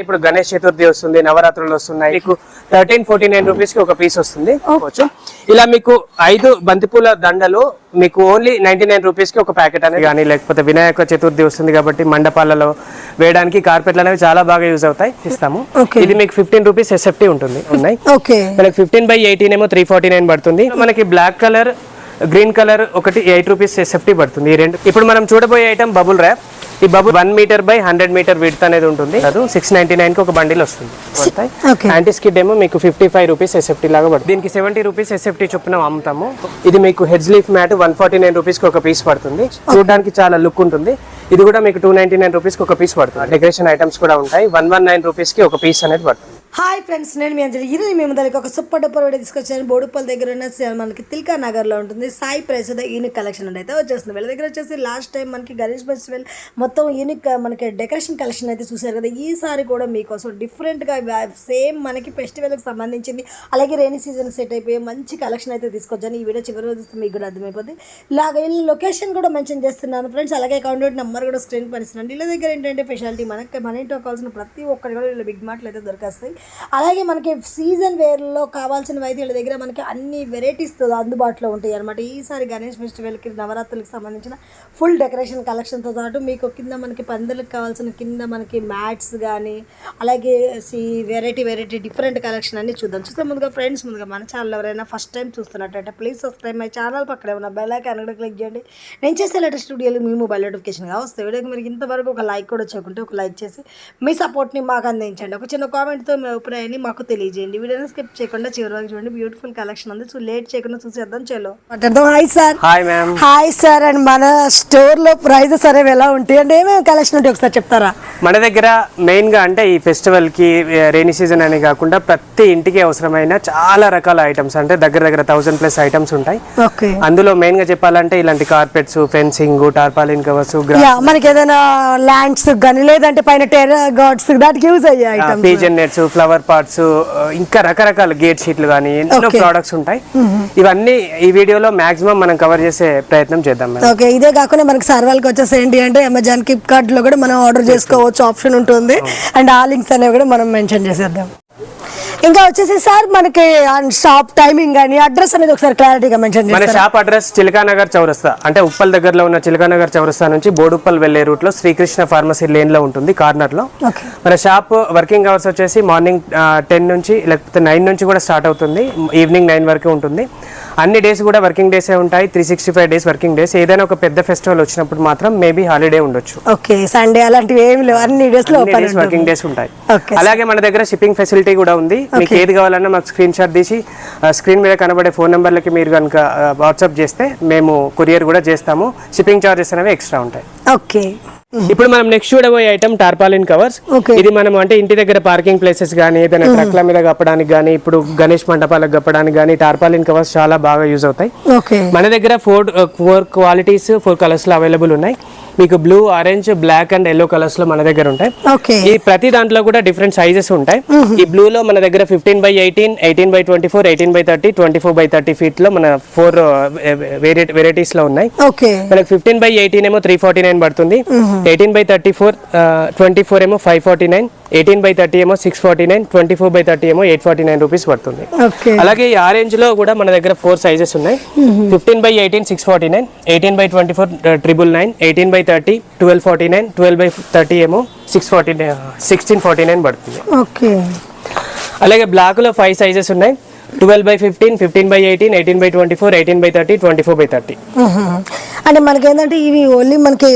ఇప్పుడు గణేష్ చతుర్థి వస్తుంది, నవరాత్రులు వస్తున్నాయి. మీకు 1349 రూపీస్ కి ఒక పీస్ వస్తుంది. ఇలా మీకు 5 బంతిపూల దండలు మీకు ఓన్లీ 99 రూపీస్ కి ఒక ప్యాకెట్ అనేది కానీ, లేకపోతే వినాయక చతుర్థి వస్తుంది కాబట్టి మండపాలలో వేయడానికి కార్పెట్లు అనేవి చాలా బాగా యూజ్ అవుతాయి, ఇస్తాము. ఇది మీకు 15 రూపీస్ ఎస్ఎఫ్టీ ఉంటుంది ఉన్నాయి. మనకి 15/18 ఏమో 349 పడుతుంది. మనకి బ్లాక్ కలర్, గ్రీన్ కలర్ ఒకటి 8 రూపీస్ ఎస్ఎఫ్టీ పడుతుంది. ఈ రెండు. ఇప్పుడు మనం చూడబోయే ఐటమ్ బబుల్ ర్యాప్. ఈ bubble 1 metre by 100 metre width అనేది ఉంటుంది. అది 699 కి ఒక బండిల్ వస్తుంది. యాంటీ స్కిడ్ ఏమో మీకు 55 రూపీస్ ఎస్ఎఫ్టీ లాగా పడుతుంది. దీనికి 70 రూపీస్ ఎస్ఎఫ్టీ చొప్పున అమ్ముతాము. ఇది మీకు హెడ్జ్ లీఫ్ మ్యాట్ 149 రూపీస్ కి ఒక పీస్ పడుతుంది. చూడడానికి చాలా లుక్ ఉంటుంది. ఇది కూడా మీకు 299 రూపీస్ కి ఒక పీస్ పడుతుంది. డెకరేషన్ ఐటమ్స్ కూడా ఉంటాయి. 119 రూపీస్ కి ఒక పీస్ అనేది పడుతుంది. హాయ్ ఫ్రెండ్స్, నేను మీ అంజలి. ఈరోజు మేము దానికి ఒక సూపర్ డూపర్ వీడియో తీసుకొచ్చాను. బోడుపల్ దగ్గర ఉన్న మనకి తిల్కా నగర్లో ఉంటుంది. సాయి ప్రైస్ యూనిక్ కలెక్షన్ అయితే వచ్చేస్తుంది. వీళ్ళ దగ్గర వచ్చేసి లాస్ట్ టైం మనకి గణేష్ ఫెస్టివల్ మొత్తం యూనిక్ మనకి డెకరేషన్ కలెక్షన్ అయితే చూసారు కదా. ఈసారి కూడా మీకోసం డిఫరెంట్గా సేమ్ మనకి ఫెస్టివల్కి సంబంధించింది, అలాగే రైనీ సీజన్ సెట్ అయిపోయి మంచి కలెక్షన్ అయితే తీసుకొచ్చాను. ఈ వీడియో చివరి రోజు మీకు కూడా అర్థమైపోతుంది. ఇలాగ లొకేషన్ కూడా మెన్షన్ చేస్తున్నాను ఫ్రెండ్స్. అలాగే కాంటాక్ట్ నెంబర్ కూడా స్క్రీన్ పనిస్తున్నాను. వీళ్ళ దగ్గర ఏంటంటే స్పెషాలిటీ మన ఇంట్లో కావాల్సిన ప్రతి ఒక్కటి కూడా వీళ్ళ బిగ్ మార్ట్లు అయితే దొరికేస్తాయి. అలాగే మనకి సీజన్ వేర్లో కావాల్సినవి అయితే వీళ్ళ దగ్గర మనకి అన్ని వెరైటీస్ అందుబాటులో ఉంటాయి అనమాట. ఈసారి గణేష్ ఫెస్టివల్కి, నవరాత్రులకు సంబంధించిన ఫుల్ డెకరేషన్ కలెక్షన్తో పాటు మీకు కింద మనకి పందిరికి కావాల్సిన కింద మనకి మ్యాట్స్ కానీ, అలాగే వెరైటీ డిఫరెంట్ కలెక్షన్ అన్ని చూద్దాం. చూస్తే ముందుగా ఫ్రెండ్స్, ముందుగా మన ఛానల్ ఎవరైనా ఫస్ట్ టైం చూస్తున్నట్టయితే ప్లీజ్ సబ్స్క్రైబ్ మై ఛానల్. పక్కనే ఉన్న బెల్ ఐకాన్ కూడా క్లిక్ చేయండి. నేను చేసే లేటెస్ట్ వీడియోలు మీ మొబైల్ నోటిఫికేషన్గా వస్తాయి. వీడియోకి మీరు ఇంతవరకు ఒక లైక్ కూడా చేయకుంటే ఒక లైక్ చేసి మీ సపోర్ట్ని మాకు అందించండి. ఒక చిన్న కామెంట్తో మీ అభిప్రాయాన్ని మాకు తెలియజేయండి. వీడియోని స్కిప్ చేయకుండా చివరి వరకు చూడండి. బ్యూటిఫుల్ కలెక్షన్ ఉంది. సో లేట్ చేయకుండా చూసేద్దాం. చలో. Hi sir. Hi ma'am. Hi sir. And మన స్టోర్ లో ప్రైజెస్ అనేవి ఎలా ఉంటాయి అంటే ఏమేమి కలెక్షన్ ఉంటాయి ఒకసారి చెప్తారా? మన దగ్గర మెయిన్ గా అంటే ఈ ఫెస్టివల్ కి, రైనీ సీజన్ అని కాకుండా ప్రతి ఇంటికి అవసరమైన చాలా రకాల ఐటమ్స్, అంటే దగ్గర 1000+ ఐటమ్స్ ఉంటాయి. అందులో మెయిన్ గా చెప్పాలంటే ఇలాంటి కార్పెట్స్, ఫెన్సింగ్, టార్పాలిన్ కవర్స్, మనకి ఏదైనా ల్యాండ్స్ కానీ లేదంటే పైన టెర్రస్ గార్డ్స్ దానికి యూజ్ అయ్యే items, pigeon nets, flower pots, ఇంకా రకరకాల గేట్ షీట్లు కానీ ఎన్నో ప్రొడక్ట్స్ ఉంటాయి. ఇవన్నీ ఈ వీడియోలో మాక్సిమం మనం కవర్ చేసే ప్రయత్నం చేద్దాం. ఓకే. ఇదే కాకుండా మనకి సర్వాల్కి వచ్చేసి ఏంటి అంటే అమెజాన్, ఫ్లిప్కార్ట్ లో కూడా మనం ఆర్డర్ చేసుకోవచ్చు, ఆప్షన్ ఉంటుంది. అండ్ ఆ లింక్స్ అనేవి కూడా మనం మెన్షన్ చేసేద్దాం. ఇంకా వచ్చేసి సార్ మనకి షాప్ టైమింగ్ కానీ అడ్రస్ అనేది ఒకసారి క్లారిటీగా మెన్షన్ చేయండి. మన షాప్ అడ్రస్ చిలకానగర్ చౌరస్తా, అంటే ఉప్పల్ దగ్గరలో ఉన్న చిలకానగర్ చౌరస్తా నుంచి బోడుప్పల్ వెళ్లే రూట్ లో శ్రీకృష్ణ ఫార్మసీ లేన్ లో ఉంటుంది, కార్నర్ లో. మన షాప్ వర్కింగ్ అవర్స్ వచ్చేసి మార్నింగ్ 10 నుంచి లేకపోతే 9 నుంచి కూడా స్టార్ట్ అవుతుంది. ఈవినింగ్ 9 వరకు ఉంటుంది. అన్ని డేస్ కూడా వర్కింగ్ డేసే ఉంటాయి. 365 డేస్ వర్కింగ్ డేస్. ఏదైనా ఒక పెద్ద ఫెస్టివల్ వచ్చినప్పుడు మాత్రం మేబీ హాలిడే ఉండొచ్చు. ఓకే. సండే అలాంటివి ఏమి లేవు, అన్ని డేస్ లో వర్కింగ్ డేస్ ఉంటాయి. అలాగే మన దగ్గర షిప్పింగ్ ఫెసిలిటీ కూడా ఉంది. మీకు ఏది కావాలన్నా మాకు స్క్రీన్ షాట్ తీసి స్క్రీన్ మీద కనబడే ఫోన్ నెంబర్లకి మీరు కనుక వాట్సాప్ చేస్తే మేము కొరియర్ కూడా చేస్తాము. షిప్పింగ్ చార్జెస్ అనేవి ఎక్స్ట్రా ఉంటాయి. ఓకే. ఇప్పుడు మనం నెక్స్ట్ చూడబోయే ఐటమ్ టార్పాలిన్ కవర్స్. ఇది మనం అంటే ఇంటి దగ్గర పార్కింగ్ ప్లేసెస్ కానీ, ఏదైనా ట్రక్ల మీద కప్పడానికి కానీ, ఇప్పుడు గణేష్ మండపాలకు కప్పడానికి కానీ టార్పాలిన్ కవర్స్ చాలా బాగా యూజ్ అవుతాయి. మన దగ్గర 4 క్వాలిటీస్ 4 కలర్స్ లో అవైలబుల్ ఉన్నాయి. మీకు blue, orange, black and yellow colours లో మన దగ్గర ఉంటాయి. ఈ ప్రతి దాంట్లో కూడా డిఫరెంట్ సైజెస్ ఉంటాయి. ఈ బ్లూ లో మన దగ్గర 15/18, 18/24, 18/30, 24/30 ఫీట్ లో మన 4 వెరైటీస్ లో ఉన్నాయి. మనకి 15/18 ఏమో 349 పడుతుంది. 18/34, 24 ఏమో 549, 18/30 ఏమో 649, 24/30 ఏమో 849 రూపీస్ పడుతుంది. అలాగే ఈ ఆరెంజ్ లో కూడా మన దగ్గర 4 సైజెస్ ఉన్నాయి. 15/18 649, 18/24 999, 18/30 1249, 12/30 ఏమో 1649 పడుతుంది. అలాగే బ్లాక్ లో 5 సైజెస్ ఉన్నాయి. 12/15, 15/18, 18/24, 18/30, 24/30. అంటే మనకి ఏంటంటే ఇవి ఓన్లీ మనకి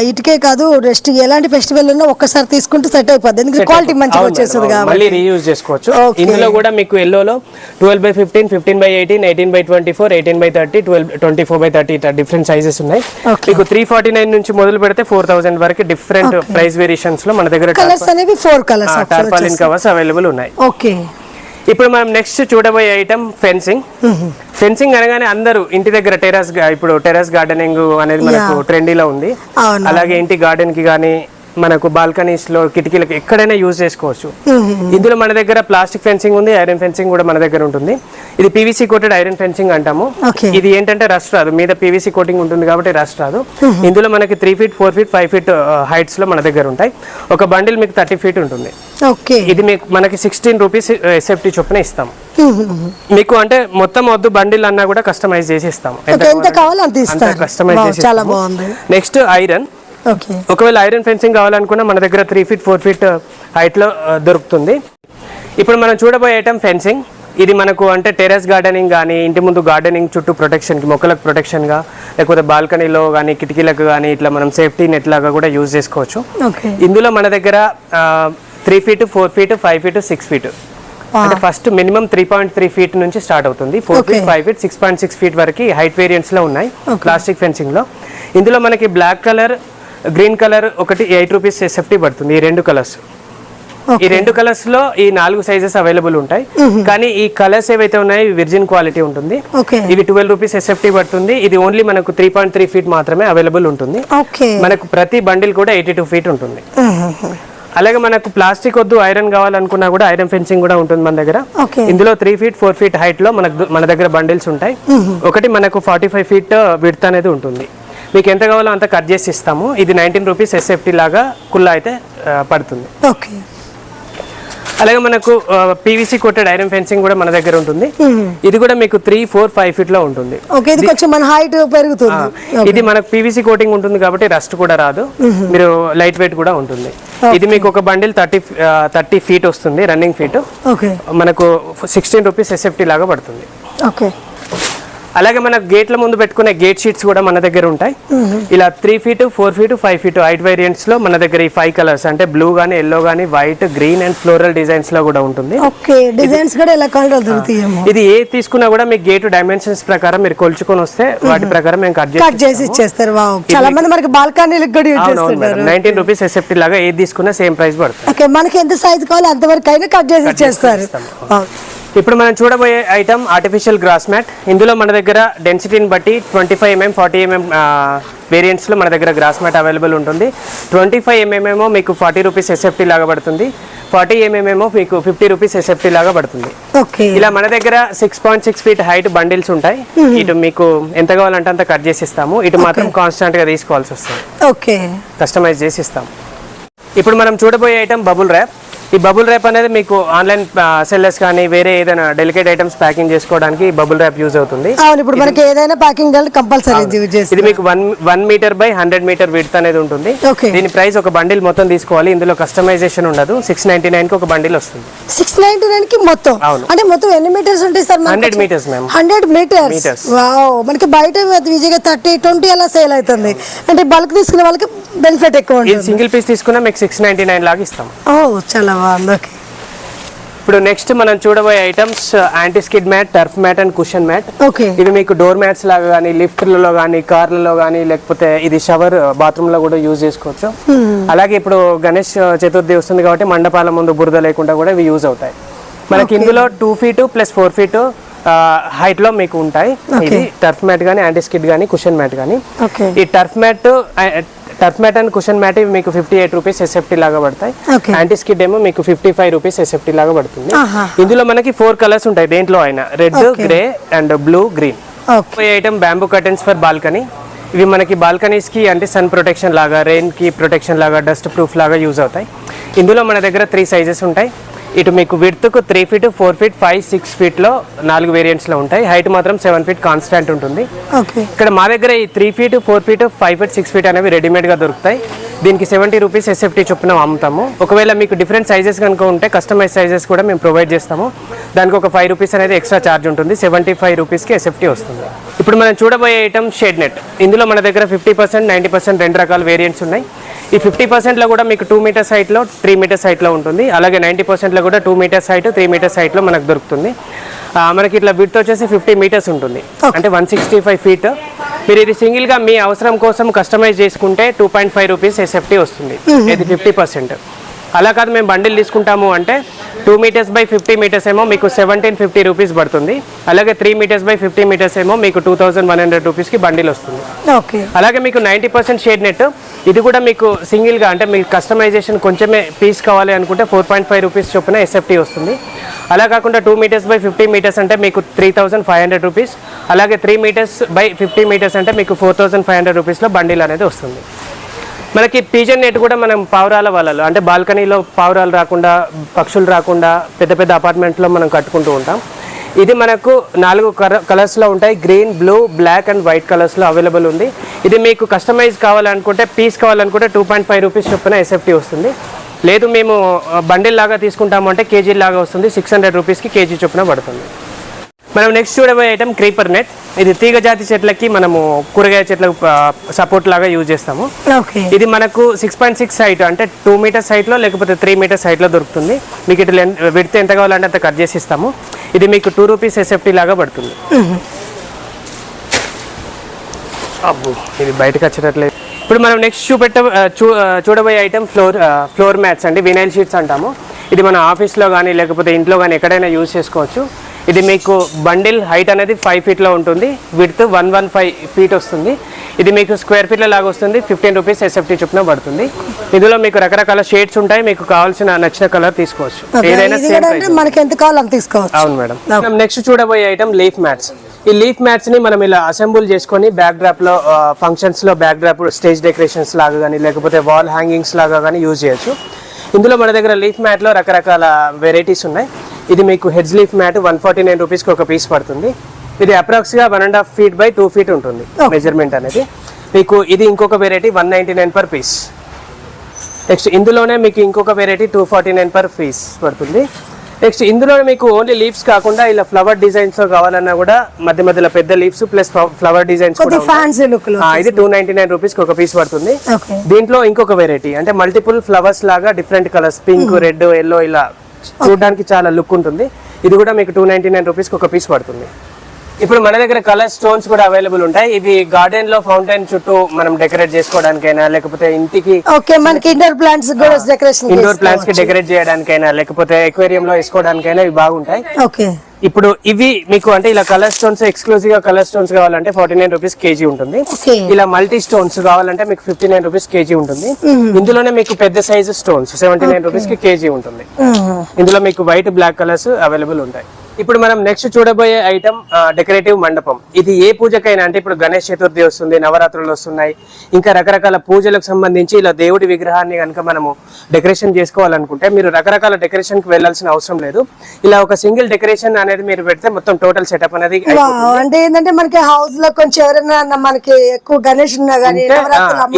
ఇటుకే కాదు, రెస్ట్ ఎలాంటి ఫెస్టివల్ ఉన్నా ఒక్కసారి తీసుకుంటే సెట్ అయిపోద్ది. ఎందుకంటే క్వాలిటీ మంచిగా వచ్చేస్తుంది కాబట్టి మళ్ళీ రీయూజ్ చేసుకోవచ్చు. ఇందులో కూడా మీకు ఎల్లోలో 12/15, 15/18, 18/24, 18/30, 24/30 డిఫరెంట్ సైజెస్ ఉన్నాయి. మీకు 349 నుంచి మొదలు పెడితే 4000 వరకు డిఫరెంట్ ప్రైస్ వేరియేషన్స్ లో మన దగ్గర కలర్స్ అనేవి 4 కలర్స్ టార్పాలిన్ కవర్స్ అవైలబుల్ ఉన్నాయి. ఓకే. ఇప్పుడు మనం నెక్స్ట్ చూడబోయే ఐటమ్ ఫెన్సింగ్. ఫెన్సింగ్ అనగానే అందరూ ఇంటి దగ్గర ఇప్పుడు టెర్రస్ గార్డెనింగ్ అనేది మనకు ట్రెండీలో ఉంది. అలాగే ఇంటి గార్డెన్ కి కానీ, మనకు బాల్కనీస్ లో కిటికీలకు ఎక్కడైనా యూజ్ చేసుకోవచ్చు. ఇందులో మన దగ్గర ప్లాస్టిక్ ఫెన్సింగ్ ఉంది, ఐరన్ ఫెన్సింగ్ కూడా మన దగ్గర ఉంటుంది. ఇది పీవీసీ కోటెడ్ ఐరన్ ఫెన్సింగ్ అంటాము. ఇది ఏంటంటే రస్ట్ రాదు, మీద పీవీసీ కోటింగ్ ఉంటుంది కాబట్టి రస్ట్ రాదు. ఇందులో మనకి 3 feet 4 feet 5 feet హైట్స్ లో మన దగ్గర ఉంటాయి. ఒక బండిల్ మీకు 30 feet ఉంటుంది. ఇది మీకు మనకి 16 rupees SFT చొప్పున ఇస్తాం. మీకు అంటే మొత్తం వద్దు బండిల్ అన్నా కూడా కస్టమైజ్ చేసి ఇస్తాం. కస్టమైజ్ చేసి. Next iron. ఒకవేళ ఐరన్ ఫెన్సింగ్ కావాలనుకున్నా మన దగ్గర 3 feet 4 feet హైట్ లో దొరుకుతుంది. ఇప్పుడు మనం చూడబోయే ఐటమ్ ఫెన్సింగ్. ఇది మనకు అంటే టెర్రస్ గార్డెనింగ్ కానీ, ఇంటి ముందు గార్డెనింగ్ చుట్టూ ప్రొటెక్షన్కి, మొక్కలకు ప్రొటెక్షన్గా, లేకపోతే బాల్కనీలో కానీ కిటికీలకు కానీ ఇట్లా మనం సేఫ్టీ నెట్ లాగా కూడా యూజ్ చేసుకోవచ్చు. ఇందులో మన దగ్గర 3 feet 4 feet 5 feet 6 feet అంటే ఫస్ట్ మినిమం 3.3 feet నుంచి స్టార్ట్ అవుతుంది. 4 feet 5 feet 6.6 feet వరకు హైట్ వేరియంట్స్ లో ఉన్నాయి ప్లాస్టిక్ ఫెన్సింగ్ లో. ఇందులో మనకి బ్లాక్ కలర్, గ్రీన్ కలర్ ఒకటి 8 rupees SFT పడుతుంది. ఈ 2 కలర్స్, ఈ 2 కలర్స్ లో ఈ 4 సైజెస్ అవైలబుల్ ఉంటాయి. కానీ ఈ కలర్స్ ఏవైతే ఉన్నాయో విర్జిన్ క్వాలిటీ ఉంటుంది. ఇవి 12 rupees SFT పడుతుంది. ఇది ఓన్లీ మనకు 3.3 feet మాత్రమే అవైలబుల్ ఉంటుంది. మనకు ప్రతి బండిల్ కూడా 82 feet ఉంటుంది. అలాగే మనకు ప్లాస్టిక్ వద్దు, ఐరన్ కావాలనుకున్నా కూడా ఐరన్ ఫెన్సింగ్ కూడా ఉంటుంది మన దగ్గర. ఇందులో 3 feet 4 feet హైట్ లో మన దగ్గర బండిల్స్ ఉంటాయి. ఒకటి మనకు 45 feet విడ్త్ అనేది ఉంటుంది. మీకు ఎంత కావాలో అంత కట్ చేసి ఇస్తాము. ఇది 19 rupees SFT లాగా కుల్లా అయితే పడుతుంది. అలాగే మనకు పీవీసీ కోటెడ్ ఐరన్ ఫెన్సింగ్ కూడా మన దగ్గర ఉంటుంది. ఇది కూడా మీకు 3 4 5 feet లో ఉంటుంది. ఇది మనకు పీవీసీ కోటింగ్ ఉంటుంది కాబట్టి రస్ట్ కూడా రాదు, మీరు లైట్ వెయిట్ కూడా ఉంటుంది. ఇది మీకు ఒక బండిల్ 30 feet వస్తుంది రన్నింగ్ ఫీట్. మనకు 16 rupees SFT లాగా పడుతుంది. అలాగే మన గేట్ల ముందు పెట్టుకునే గేట్ షీట్స్ కూడా మన దగ్గర ఉంటాయి. ఇలా 3 feet 4 feet 5 feet height variants లో మన దగ్గర ఈ 5 కలర్స్ అంటే బ్లూ గానీ, ఎల్లో గానీ, white, green and floral designs లో కూడా ఉంటుంది. ఇది ఏ తీసుకున్నా కూడా మీకు గేట్ డైమెన్షన్స్ ప్రకారం మీరు కొలుచుకొని వస్తే వాటి ప్రకారం మేము కట్ చేసి ఇచ్చేస్తారు. 19 rupees SFT లాగా ఏది తీసుకున్నా సేమ్ ప్రైస్ పడుతుంది. మనకి ఎంత సైజ్ కావాలో అంతవరకు అయినా కట్ చేసి ఇచ్చేస్తారు. ఇప్పుడు మనం చూడబోయే ఐటమ్ ఆర్టిఫిషియల్ గ్రాస్ మ్యాట్. ఇందులో మన దగ్గర డెన్సిటీని బట్టి 25 mm 40 mm వేరియంట్స్ లో మన దగ్గర గ్రాస్ మ్యాట్ అవైలబుల్ ఉంటుంది. 25 mm ఏమో మీకు 40 rupees SFT లాగా పడుతుంది. 40 mm ఏమో మీకు 50 rupees SFT లాగా పడుతుంది. ఇలా మన దగ్గర 6.6 feet హైట్ బండిల్స్ ఉంటాయి. ఇటు మీకు ఎంత కావాలంటే అంత కట్ చేసి ఇస్తాము. ఇటు మాత్రం కాన్స్టాంట్ గా తీసుకోవాల్సి వస్తుంది, కస్టమైజ్ చేసి ఇస్తాం. ఇప్పుడు మనం చూడబోయే ఐటమ్ బబుల్ ర్యాప్. ఈ బబుల్ ర్యాప్ అనేది మీకు ఆన్లైన్ సెల్లర్స్ కానీ వేరే ఏదైనా డెలికేట్ ఐటమ్స్ ప్యాకింగ్ చేసుకోవడానికి బబుల్ ర్యాప్ యూజ్ అవుతుంది. ఇప్పుడు మనకి ఏదైనా ప్యాకింగ్ కంపల్సరీ ఇది మీకు 1 meter by 100 meter విడ్త్ అనేది ఉంటుంది. దీని ప్రైస్ ఒక బండిల్ మొత్తం తీసుకోవాలి. ఇందులో కస్టమైజేషన్ ఉండదు. 699 కి ఒక బండిల్ వస్తుంది. 699 కి మొత్తం అంటే మొత్తం ఎన్ని మీటర్స్ ఉంటాయి sir? 100 meters ma'am. 100 meters. Wow, మనకి బయట ఈజీగా 30 20 అలా సేల్ అవుతుంది. అంటే బల్క్ తీసుకునే వాళ్ళకి బెనిఫిట్ ఎక్కువ ఉంటుంది. ఇది సింగిల్ పీస్ తీసుకున్నా మీకు 699 లాగా ఇస్తాం. చాలా బాగుంది. ఇప్పుడు నెక్స్ట్ మనం చూడబోయే items anti skid mat, turf mat and cushion mat. ఇది మీకు డోర్ మ్యాట్స్ లాగా కానీ, లిఫ్ట్లలో కానీ, కార్లలో కానీ, లేకపోతే ఇది షవర్ బాత్రూమ్ లో కూడా యూజ్ చేసుకోవచ్చు. అలాగే ఇప్పుడు గణేష్ చతుర్థి వస్తుంది కాబట్టి మండపాల ముందు బురద లేకుండా కూడా ఇవి యూజ్ అవుతాయి. మనకి ఇందులో 2 feet plus 4 feet హైట్ లో మీకు ఉంటాయి. ఇది టర్ఫ్ మ్యాట్ కానీ, యాంటీ స్కిడ్ కానీ, కుషన్ మ్యాట్ కానీ. ఈ turf mat and cushion mat మీకు 58 rupees SFT లాగా పడతాయి. యాంటీ స్కిడ్ ఏమో మీకు 55 rupees SFT లాగా పడుతుంది. ఇందులో మనకి 4 కలర్స్ ఉంటాయి. దేంట్లో అయినా red, grey and blue, green. ఈ item bamboo curtains for balcony. ఇవి మనకి బాల్కనీస్ కి అంటే సన్ ప్రొటెక్షన్ లాగా, రెయిన్ కి ప్రొటెక్షన్ లాగా, డస్ట్ ప్రూఫ్ లాగా యూజ్ అవుతాయి. ఇందులో మన దగ్గర 3 సైజెస్ ఉంటాయి. ఇటు మీకు విడ్త్ కు 3 feet 4 feet 5 6 feet లో 4 వేరియంట్స్ లో ఉంటాయి. హైట్ మాత్రం 7 feet కాన్స్టాంట్ ఉంటుంది. ఇక్కడ మా దగ్గర ఈ 3 feet 4 feet 5 feet 6 feet అనేవి రెడీమేడ్ గా దొరుకుతాయి. దీనికి 70 rupees SFT చొప్పున అమ్ముతాము. ఒకవేళ మీకు డిఫరెంట్ సైజెస్ కనుక ఉంటే కస్టమైజ్ సైజెస్ కూడా మేము ప్రొవైడ్ చేస్తాము. దానికి ఒక 5 rupees అనేది ఎక్స్ట్రా ఛార్జ్ ఉంటుంది. 75 rupees కి SFT వస్తుంది. ఇప్పుడు మనం చూడబోయే ఐటమ్ షేడ్ నెట్. ఇందులో మన దగ్గర 50% 90% 2 రకాల వేరియంట్స్ ఉన్నాయి. ఈ 50% లో కూడా మీకు 2 meters హైట్ లో 3 meters హైట్ లో ఉంటుంది. అలాగే 90% లో కూడా 2 meters హైట్ 3 meters హైట్ లో మనకు దొరుకుతుంది. మనకి ఇట్లా విడ్త్ వచ్చేసి 50 meters ఉంటుంది, అంటే 165 feet. మీరు ఇది సింగిల్ గా మీ అవసరం కోసం కస్టమైజ్ చేసుకుంటే 2.5 rupees SFT వస్తుంది. ఇది 50%. అలా కాదు మేము బండిల్ తీసుకుంటాము అంటే 2 మీటర్స్ బై 50 మీటర్స్ ఏమో మీకు 1750 రూపీస్ పడుతుంది. అలాగే 3 మీటర్స్ బై 50 మీటర్స్ ఏమో మీకు 2100 రూపీస్కి బండిల్ వస్తుంది. ఓకే. అలాగే మీకు 90% షేడ్ నెట్, ఇది కూడా మీకు సింగిల్గా అంటే మీకు కస్టమైజేషన్ కొంచెమే పీస్ కావాలి అనుకుంటే 4.5 రూపీస్ చొప్పున ఎస్ఎఫ్టీ వస్తుంది. అలా కాకుండా 2 మీటర్స్ బై 50 మీటర్స్ అంటే మీకు 3500 రూపీస్. అలాగే 3 మీటర్స్ బై 50 మీటర్స్ అంటే మీకు 4500 రూపీస్లో బండిల్ అనేది వస్తుంది. మనకి పీజన్ నెట్ కూడా మనం పావురాల వాళ్ళలో అంటే బాల్కనీలో పావురాలు రాకుండా, పక్షులు రాకుండా పెద్ద పెద్ద అపార్ట్మెంట్లో మనం కట్టుకుంటూ ఉంటాం. ఇది మనకు 4 కలర్స్లో ఉంటాయి. Green, blue, black and white కలర్స్లో అవైలబుల్ ఉంది. ఇది మీకు కస్టమైజ్ కావాలనుకుంటే, పీస్ కావాలనుకుంటే 2.5 రూపీస్ చొప్పున ఎస్ఎఫ్టీ వస్తుంది. లేదు మేము బండిల్ లాగా తీసుకుంటాము అంటే కేజీ లాగా వస్తుంది. 600 రూపీస్కి కేజీ చొప్పున పడుతుంది. మనం నెక్స్ట్ చూడబోయే ఐటమ్ క్రీపర్ నెట్. ఇది తీగ జాతి చెట్లకి మనము కూరగాయ చెట్లకు సపోర్ట్ లాగా యూజ్ చేస్తాము. ఇది మనకు 6.6 హైట్ అంటే 2 మీటర్స్ హైట్లో లేకపోతే 3 మీటర్స్ హైట్లో దొరుకుతుంది. మీకు ఇటు విడ్త్ ఎంత కావాలంటే అంత కట్ చేసి ఇస్తాము. ఇది మీకు 2 రూపీస్ ఎస్ఎఫ్టీ లాగా పడుతుంది. అబ్బు ఇది బయటకు వచ్చేటట్లేదు. ఇప్పుడు మనం నెక్స్ట్ చూడబోయే ఐటమ్ ఫ్లోర్ మ్యాట్స్ అండి, వినైల్ షీట్స్ అంటాము. ఇది మన ఆఫీస్లో కానీ లేకపోతే ఇంట్లో కానీ ఎక్కడైనా యూజ్ చేసుకోవచ్చు. ఇది మీకు బండిల్ హైట్ అనేది 5 ఫీట్లో ఉంటుంది. విడ్త్ 115 ఫీట్ వస్తుంది. ఇది మీకు స్క్వేర్ ఫీట్ల లాగా వస్తుంది. 15 రూపీస్ ఎస్ఎఫ్టీ చొప్పున పడుతుంది. ఇందులో మీకు రకరకాల షేడ్స్ ఉంటాయి. మీకు కావాల్సిన నచ్చిన కలర్ తీసుకోవచ్చు. ఏదైనా మనకి ఎంత కావాలో అంత తీసుకోవచ్చు. అవును మేడం. మనం నెక్స్ట్ చూడబోయే ఐటమ్ లీఫ్ మ్యాట్స్. ఈ లీఫ్ మ్యాట్స్ ని మనం ఇలా అసెంబుల్ చేసుకొని బ్యాక్ డ్రాప్ లో ఫంక్షన్స్ లో బ్యాక్ డ్రాప్ స్టేజ్ డెకరేషన్స్ లాగా కానీ లేకపోతే వాల్ హ్యాంగింగ్స్ లాగా కానీ యూజ్ చేయొచ్చు. ఇందులో మన దగ్గర లీఫ్ మ్యాట్ లో రకరకాల వెరైటీస్ ఉన్నాయి. ఇది మీకు హెడ్జ్ లీఫ్ మ్యాట్ 149 రూపీస్కి ఒక పీస్ పడుతుంది. ఇది అప్రాక్స్గా 1.5 ఫీట్ బై 2 ఫీట్ ఉంటుంది మెజర్మెంట్ అనేది. మీకు ఇది ఇంకొక వెరైటీ 199 పర్ పీస్. నెక్స్ట్ ఇందులోనే మీకు ఇంకొక వెరైటీ 249 పర్ పీస్ పడుతుంది. నెక్స్ట్ ఇందులో మీకు ఓన్లీ లీవ్స్ కాకుండా ఇలా ఫ్లవర్ డిజైన్స్ కావాలన్నా కూడా మధ్య మధ్యలో పెద్ద లీవ్స్ ప్లస్ ఫ్లవర్ డిజైన్స్ కూడా ఇది 299 రూపీస్కి ఒక పీస్ పడుతుంది. దీంట్లో ఇంకొక వెరైటీ అంటే మల్టిపుల్ ఫ్లవర్స్ లాగా different colours pink, red, yellow ఇలా చూడడానికి చాలా లుక్ ఉంటుంది. ఇది కూడా మీకు 299 రూపీస్కి ఒక పీస్ పడుతుంది. ఇప్పుడు మన దగ్గర కలర్ స్టోన్స్ కూడా అవైలబుల్ ఉంటాయి. ఇవి గార్డెన్ లో ఫౌంటైన్ చుట్టూ మనం డెకరేట్ చేసుకోవడానికైనా లేకపోతే ఇంటికి ఇండోర్ ప్లాంట్స్ కి డెకరేట్ చేయడానికైనా లేకపోతే ఎక్వేరియం లో వేసుకోవడానికైనా ఇవి బాగుంటాయి. ఇప్పుడు ఇవి మీకు అంటే ఇలా కలర్ స్టోన్స్ ఎక్స్క్లూజివ్ గా కలర్ స్టోన్స్ కావాలంటే 49 రూపీస్ కేజీ ఉంటుంది. ఇలా మల్టీ స్టోన్స్ కావాలంటే మీకు 59 రూపీస్ కేజీ ఉంటుంది. ఇందులోనే మీకు పెద్ద సైజు స్టోన్స్ 79 రూపీస్ కి కేజీ ఉంటుంది. ఇందులో మీకు వైట్, బ్లాక్ కలర్స్ అవైలబుల్ ఉంటాయి. ఇప్పుడు మనం నెక్స్ట్ చూడబోయే ఐటమ్ డెకరేటివ్ మండపం. ఇది ఏ పూజకైనా అంటే ఇప్పుడు గణేష్ చతుర్థి వస్తుంది, నవరాత్రులు వస్తున్నాయి, ఇంకా రకరకాల పూజలకు సంబంధించి ఇలా దేవుడి విగ్రహాన్ని కనుక మనము డెకరేషన్ చేసుకోవాలనుకుంటే మీరు రకరకాల డెకరేషన్ కి వెళ్లాల్సిన అవసరం లేదు. ఇలా ఒక సింగిల్ డెకరేషన్ అనేది మీరు పెడితే మొత్తం టోటల్ సెటప్ అనేది అంటే ఏంటంటే మనకి హౌస్ లో కొంచెం ఎవరైనా మనకి ఎక్కువ గణేష్ ఉన్నా గానీ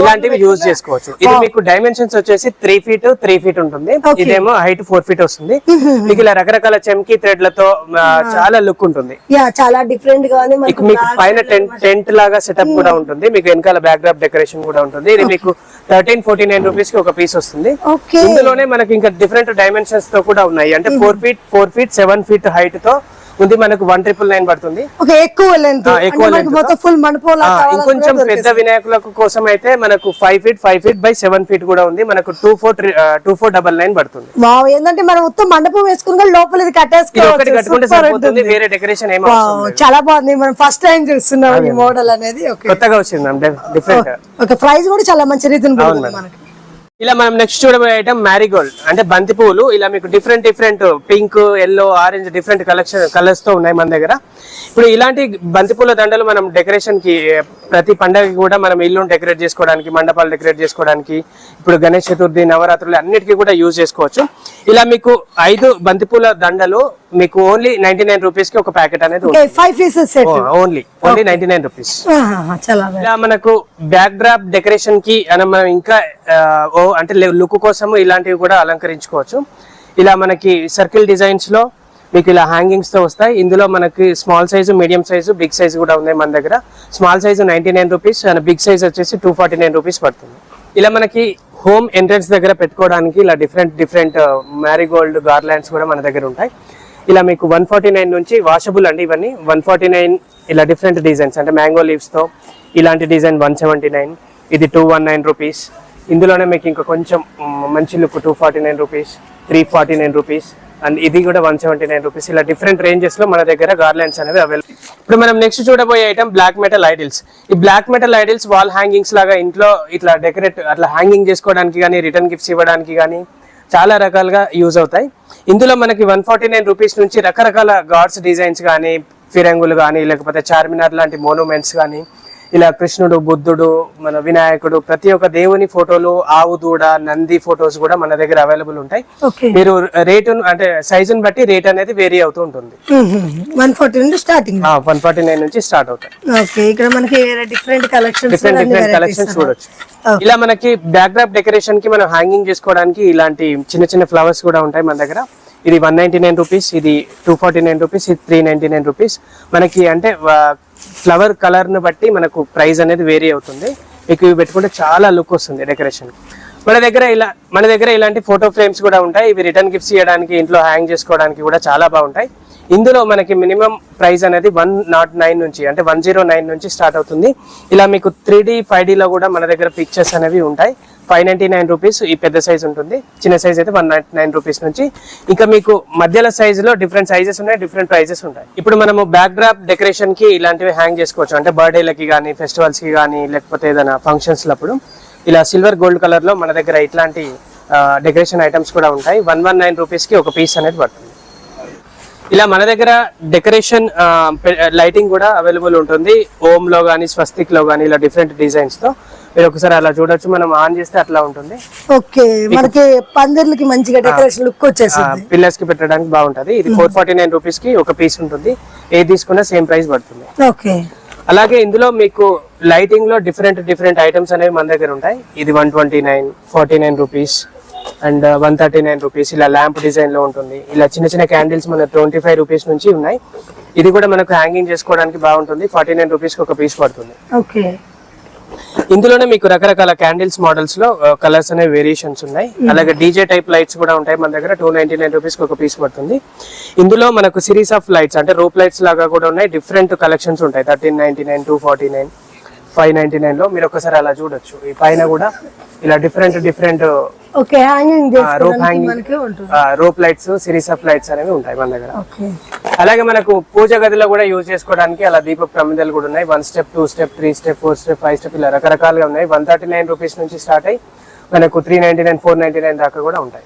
ఇలాంటివి యూజ్ చేసుకోవచ్చు. ఇది మీకు డైమెన్షన్స్ వచ్చేసి 3 ఫీట్ 3 ఫీట్ ఉంటుంది. ఇదేమో హైట్ 4 ఫీట్ వస్తుంది. మీకు ఇలా రకరకాల చెమ్కి థ్రెడ్లతో చాలా లుక్ ఉంటుంది. చాలా డిఫరెంట్ గా మీకు పైన టెంట్ లాగా సెటప్ కూడా ఉంటుంది. మీకు వెనకాల బ్యాక్ డ్రాప్ డెకరేషన్ కూడా ఉంటుంది. ఇది మీకు 1349 రూపీస్ కి ఒక పీస్ వస్తుంది. ఇందులోనే మనకి ఇంకా డిఫరెంట్ డైమెన్షన్స్ తో కూడా ఉన్నాయి. అంటే 4 ఫీట్ 7 ఫీట్ హైట్ తో ఉంది. మనకు 1999 పడుతుంది. ఇంకొంచెం పెద్ద వినాయకులకు కోసం అయితే మనకు 5 ఫీట్ బై 7 ఫీట్ కూడా ఉంది. మనకు 2499 పడుతుంది. ఏంటంటే మనం మొత్తం మండపం వేసుకుని లోపల ఇది కట్టుకుంటే సరిపోతుంది. వేరే డెకరేషన్ ఏమో చాలా బాగుంది. మనం ఫస్ట్ టైం చూస్తున్నాం ఈ మోడల్ అనేది. కొత్తగా వచ్చింది డిఫరెంట్. ప్రైస్ కూడా చాలా మంచి రీజనబుల్ మనకి. ఇలా మనం నెక్స్ట్ చూడబోయే ఐటమ్ మ్యారీగోల్డ్ అంటే బంతి పువ్వులు. ఇలా మీకు different pink, yellow, orange different colours తో ఉన్నాయి మన దగ్గర. ఇప్పుడు ఇలాంటి బంతిపూల దండలు మనం డెకరేషన్ కి ప్రతి పండగకి కూడా మనం ఇల్లును డెకరేట్ చేసుకోవడానికి, మండపాలు డెకరేట్ చేసుకోవడానికి, ఇప్పుడు గణేష్ చతుర్థి, నవరాత్రులు అన్నిటికీ కూడా యూజ్ చేసుకోవచ్చు. ఇలా మీకు 5 బంతిపూల దండలు మీకు ఓన్లీ 99 రూపీస్ కి ఒక ప్యాకెట్ అనేది ఓన్లీ 99 రూపీస్. ఇలా మనకు బ్యాక్ డ్రాప్ డెకరేషన్ కి మనం ఇంకా అంటే లుక్ కోసం ఇలాంటివి కూడా అలంకరించుకోవచ్చు. ఇలా మనకి సర్కిల్ డిజైన్స్ లో మీకు ఇలా హ్యాంగింగ్స్ తో వస్తాయి. ఇందులో మనకి small size, medium size, big size కూడా ఉన్నాయి మన దగ్గర. Small size 99 rupees and big size వచ్చేసి 249 రూపీస్ పడుతుంది. ఇలా మనకి హోమ్ ఎంట్రన్స్ దగ్గర పెట్టుకోవడానికి ఇలా డిఫరెంట్ మ్యారీగోల్డ్ గార్లాండ్స్ కూడా మన దగ్గర ఉంటాయి. ఇలా మీకు 149 నుంచి వాషబుల్ అండి ఇవన్నీ 149. ఇలా డిఫరెంట్ డిజైన్స్ అంటే మ్యాంగో లీవ్స్ తో ఇలాంటి డిజైన్ 179. ఇది 219 రూపీస్. ఇందులోనే మీకు ఇంకా కొంచెం మంచి లుక్ 249 రూపీస్, 349 రూపీస్, అండ్ ఇది కూడా 179 రూపీస్. ఇలా డిఫరెంట్ రేంజెస్ లో మన దగ్గర గార్లెండ్స్ అనేవి అవైలబుల్. ఇప్పుడు మనం నెక్స్ట్ చూడబోయే ఐటమ్ బ్లాక్ మెటల్ ఐడిల్స్. ఈ black metal idols wall hangings లాగా ఇంట్లో ఇట్లా డెకరేట్ అట్లా హ్యాంగింగ్ చేసుకోవడానికి కానీ రిటర్న్ గిఫ్ట్స్ ఇవ్వడానికి కానీ చాలా రకాలుగా యూజ్ అవుతాయి. ఇందులో మనకి 149 రూపీస్ నుంచి రకరకాల గాడ్స్ డిజైన్స్ కానీ ఫిరంగులు కానీ లేకపోతే చార్మినార్ లాంటి మోనుమెంట్స్ కానీ ఇలా కృష్ణుడు, బుద్ధుడు, మన వినాయకుడు, ప్రతి ఒక్క దేవుని ఫోటోలు, ఆవు దూడ, నంది ఫోటోస్ కూడా మన దగ్గర అవైలబుల్ ఉంటాయి. మీరు రేటు అంటే సైజుని బట్టి రేట్ అనేది వేరీ అవుతూ ఉంటుంది. 140 నుండి స్టార్టింగ్ 149 నుంచి స్టార్ట్ అవుతాయి. ఓకే, ఇక్కడ మనకి డిఫరెంట్ కలెక్షన్స్ చూడొచ్చు. ఇలా మనకి బ్యాక్ డ్రాప్ డెకరేషన్ కి మనం హ్యాంగింగ్ చేసుకోవడానికి ఇలాంటి చిన్న చిన్న ఫ్లవర్స్ కూడా ఉంటాయి మన దగ్గర. ఇది 199 రూపీస్, ఇది 249 రూపీస్, ఇది 399 రూపీస్. మనకి అంటే ఫ్లవర్ కలర్ ను బట్టి మనకు ప్రైస్ అనేది వేరీ అవుతుంది. మీకు ఇవి పెట్టుకుంటే చాలా లుక్ వస్తుంది డెకరేషన్. మన దగ్గర ఇలాంటి ఫోటో ఫ్రేమ్స్ కూడా ఉంటాయి. ఇవి రిటర్న్ గిఫ్ట్స్ ఇవ్వడానికి, ఇంట్లో హ్యాంగ్ చేసుకోవడానికి కూడా చాలా బాగుంటాయి. ఇందులో మనకి మినిమం ప్రైస్ అనేది 109 నుంచి అంటే 109 నుంచి స్టార్ట్ అవుతుంది. ఇలా మీకు 3D 5D లో కూడా మన దగ్గర పిక్చర్స్ అనేవి ఉంటాయి. 599 రూపీస్ ఈ పెద్ద సైజ్ ఉంటుంది. చిన్న సైజ్ అయితే 199 రూపీస్ నుంచి. ఇంకా మీకు మధ్యలో సైజ్ లో డిఫరెంట్ సైజెస్ ఉన్నాయి, డిఫరెంట్ ప్రైజెస్ ఉంటాయి. ఇప్పుడు మనము బ్యాక్ డ్రాప్ డెకరేషన్ కి ఇలాంటివి హ్యాంగ్ చేసుకోవచ్చు. అంటే బర్త్డేలకి కానీ, ఫెస్టివల్స్ కి కానీ, లేకపోతే ఏదైనా ఫంక్షన్స్ లప్పుడు ఇలా సిల్వర్ గోల్డ్ కలర్ లో మన దగ్గర ఇట్లాంటి డెకరేషన్ ఐటమ్స్ కూడా ఉంటాయి. 119 రూపీస్ కి ఒక పీస్ అనేది పడుతుంది. ఇలా మన దగ్గర డెకరేషన్ లైటింగ్ కూడా అవైలబుల్ ఉంటుంది. ఓం లో గానీ, స్వస్తిక్ లో గానీ ఇలా డిఫరెంట్ డిజైన్స్ తో మీరు ఒకసారి అలా చూడొచ్చు. మనం ఆన్ చేస్తే అట్లా ఉంటుంది. ఓకే, మనకి పందిర్లకి మంచిగా డెకరేషన్ లుక్ వచ్చేసింది. పిల్లర్స్ కి పెట్టడానికి బాగుంటది. ఇది 449 రూపీస్ కి ఒక పీస్ ఉంటుంది. ఏది తీసుకున్నా సేమ్ ప్రైస్ పడుతుంది. ఓకే, అలాగే ఇందులో మీకు లైటింగ్ లో డిఫరెంట్ ఐటమ్స్ అనేవి మన దగ్గర ఉంటాయి. ఇది 129, 49 రూపీస్ అండ్ 139 రూపీస్. ఇలా ల్యాంప్ డిజైన్ లో ఉంటుంది. ఇలా చిన్న చిన్న క్యాండిల్స్ మన 25 రూపీస్ నుంచి ఉన్నాయి. ఇది కూడా మనకు హ్యాంగింగ్ చేసుకోవడానికి బాగుంటుంది. 49 రూపీస్ కి ఒక పీస్ పడుతుంది. ఓకే, ఇందులోనే మీకు రకరకాల క్యాండిల్స్ మోడల్స్ లో కలర్స్ అనే వేరియేషన్స్ ఉన్నాయి. అలాగే డీజే టైప్ లైట్స్ కూడా ఉంటాయి మన దగ్గర. 299 రూపీస్ కి ఒక పీస్ పడుతుంది. ఇందులో మనకు సిరీస్ ఆఫ్ లైట్స్ అంటే రోప్ లైట్స్ లాగా కూడా ఉన్నాయి. డిఫరెంట్ కలెక్షన్స్ ఉంటాయి. 1399, 249, 599 లో మీరు ఒకసారి అలా చూడొచ్చు. ఈ పైన కూడా ఇలా different rope lights, series of lights అనేవి ఉంటాయి మన దగ్గర. అలాగే మనకు పూజ గదిలో కూడా యూజ్ చేసుకోవడానికి అలా దీప ప్రమిదలు కూడా ఉన్నాయి. 1 step, 2 step, 3 step, 4 step, 5 step ఇలా రకరకాలుగా ఉన్నాయి. 139 రూపీస్ నుంచి స్టార్ట్ అయ్యి మనకు 399, 499 దాకా కూడా ఉంటాయి.